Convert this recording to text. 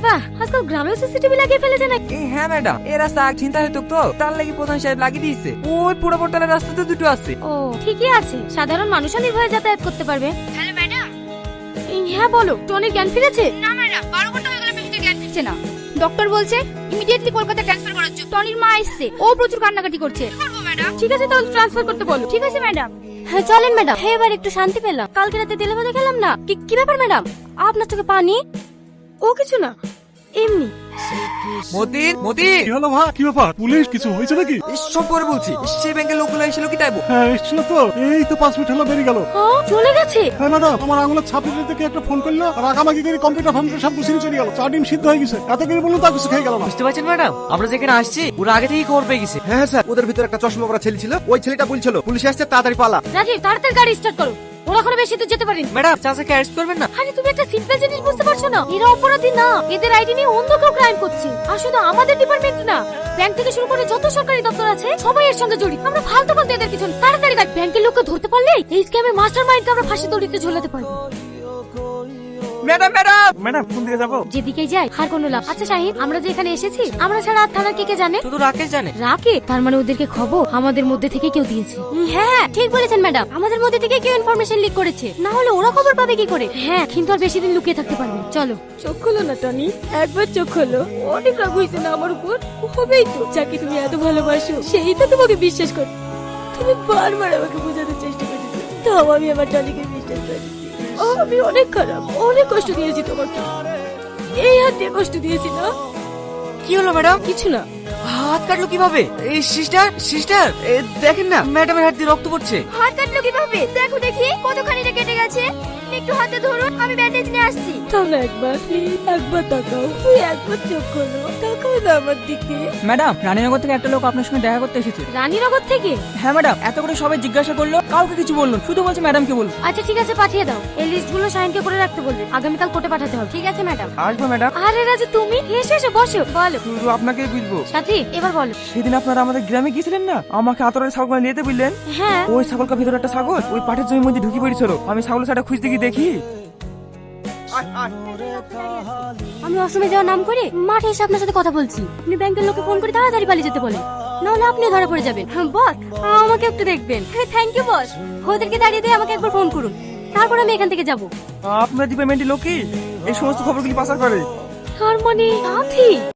বাহ, আজকাল গ্রামেও সিসিটিভি লাগিয়ে ফেলেছে নাকি? হ্যাঁ ম্যাডাম, এই রাস্তা আগ চিন্তা হতো তো, তার লাগি প্রধান সাহেব লাগিয়ে দিয়েছে। ওই পুরো পোর্টালের রাস্তাতে দুটো আছে। ও ঠিকই আছে, সাধারণ মানুষও নির্ভয়ে যাতায়াত করতে পারবে। Hello madam. হ্যাঁ বলো, টনির জ্ঞান ফিরেছে? না ম্যাডাম, 12 ঘন্টা হয়ে গেল পেশেন্টের জ্ঞান ফিরছে না। ডক্টর বলছে ইমিডিয়েটলি কলকাতা ট্রান্সফার করার জন্য। টনির মা এসছে, ও প্রচুর কান্নাকাটি করছে। কি করব ম্যাডাম? ঠিক আছে, তাহলে ট্রান্সফার করতে বলো। ঠিক আছে ম্যাডাম। হ্যাঁ চলেন ম্যাডাম। হ্যাঁ এবার একটু শান্তি পেলাম। কালকে রাতে তেলে ভাজা খেলাম না। কি ব্যাপার ম্যাডাম, আপনার চোখে পানি? ও কিছু না, এমনি। মতিন, মতিন, কি হলো ভাই? কি ব্যাপার? পুলিশ কিছু হয়েছে নাকি? সব পরে বলছি। সেই ব্যাংকের লোকগুলো এসেছিল কি তাইবো? হ্যাঁ এসেছিল তো, এই তো 5 মিনিট হলো বেরিয়ে গেল। হ্যাঁ চলে গেছে। হ্যাঁ ম্যাডাম, আমার আঙুলের ছাপ থেকে একটা ফোন করলো, রাগামাগি করে কম্পিউটার সব গুছিয়ে চলে গেল। 4 ডিম সিদ্ধ হয়ে গেছে, এত করে বললো তা কিছু খেয়ে গেল না। বুঝতে পারছেন ম্যাডাম, আমরা যেখানে আসছি ওরা আগে থেকেই খবর পেয়ে গেছে। হ্যাঁ স্যার, ওদের ভিতরে একটা চশমা পরা ছেলে ছিল, ওই ছেলেটা বলছিল পুলিশ আসছে তাড়াতাড়ি পালা। রাজীব তাড়াতাড়ি গাড়ি স্টার্ট করো, ওরা ওখানে বেশি তো যেতে পারেনি। ম্যাডাম, চাচাকে অ্যারেস্ট করবেন না? আরে তুমি একটা সিম্পল জিনিস বুঝতে পারছো না, এরা অপরাধী না, এদের আইডি নিয়ে অন্য কেউ ক্রাইম করছে। আর শুধু আমাদের ডিপার্টমেন্ট না, ব্যাংক থেকে শুরু করে যত সরকারি দপ্তর আছে সবাই এর সঙ্গে জড়িত। আমরা ফালতু বলতে এদের পিছনে তাড়াতাড়ি ব্যাংকের লোককে ধরতে পারলে এই স্ক্যামের মাস্টারমাইন্ডকে আমরা ফাঁসি দড়িতে ঝোলাতে পারবো। ম্যাডাম, ম্যাডাম কোন দিকে যাবো? যেদিকেই যাই হার কোনো লাভ। আচ্ছা শাহিন, আমরা যে এখানে এসেছি, আমরা ছাড়া আর থানার কে জানে? শুধু রাকেশ জানে। রাকেশ? তার মানে ওদেরকে খবর আমাদের মধ্যে থেকে কেউ দিয়েছে। হ্যাঁ ঠিক বলেছেন ম্যাডাম, আমাদের মধ্যে থেকে কেউ ইনফরমেশন লিক করেছে, না হলে ওরা খবর পাবে কি করে? হ্যাঁ কিন্তু আর বেশি দিন লুকিয়ে থাকতে পারবে। চলো। চোখ খোলো না টনি, একবার চোখ খোলো। অনেক রাগ হয়েছে না আমার উপর? হবেই তো, যাকে তুমি এত ভালোবাসো সেই তো তোমাকে বিশ্বাস করে। তুমি বারবার আমাকে বোঝাতে চেষ্টা করেছো, তাও আমি আমার টনিকে বিশ্বাস করেছি। আমি অনেক খারাপ, অনেক কষ্ট দিয়েছি তোমাকে। এই হাত দিয়ে কষ্ট দিয়েছি না? কি হলো ম্যাডাম? কিছু না। হাত কাটলো কিভাবে? এই সিস্টার দেখেন না, ম্যাডামের হাত দিয়ে রক্ত পড়ছে। হাত কাটলো কিভাবে? দেখো দেখি কতখানিটা কেটে গেছে। একটু হাতে ধরুন, আমি ব্যান্ডেজ নিয়ে আসছি। তাহলে একবার প্লিজ, একবার তাকাও, তুই একবার চোখ খোলো, তাকাও না আমার দিকে। ম্যাডাম, রানীনগর থেকে একটা লোক আপনার সঙ্গে দেখা করতে এসেছে। রানীনগর থেকে? হ্যাঁ ম্যাডাম, এত করে সবাই জিজ্ঞাসা করলো, কাউকে কিছু বললো, শুধু বলছে ম্যাডামকে বলবো। আচ্ছা ঠিক আছে, পাঠিয়ে দাও। এই লিস্টগুলো সাইনকে করে রাখতে বলবে, আগামীকাল কোর্টে পাঠাতে হবে। ঠিক আছে ম্যাডাম। আসবো ম্যাডাম। আরে রাজু তুমি এসে এসে বসো, বলো। শুধু আপনাকেই বুঝবো। সাথী এবার বলো। সেদিন আপনারা আমাদের গ্রামে গিয়েছিলেন না, আমাকে আতরের ছাগল নিতে বললেন। হ্যাঁ ওই ছাগলটার ভিতরে একটা ছাগল ওই পাটের জমির মধ্যে ঢুকে পড়েছিল। আমি ছাগলের সাথে খুঁজতে গিয়ে দেখি আমি অসময়ে যাওয়ার নাম করে মাঠে এসে আপনার সাথে কথা বলছি। আপনি ব্যাংকের লোকে ফোন করে তাড়াতাড়ি পালিয়ে যেতে বলেন, নাহলে আপনি ধরা পড়ে যাবেন। বস আমাকে একটু দেখবেন। Thank you boss. ওদেরকে দাঁড়িয়ে দিয়ে আমাকে একবার ফোন করুন, তারপর আমি এখান থেকে যাবো। আপনার ডিপার্টমেন্টের লোকই এই সমস্ত খবরগুলি পাচার করে। তার মানে সাথী?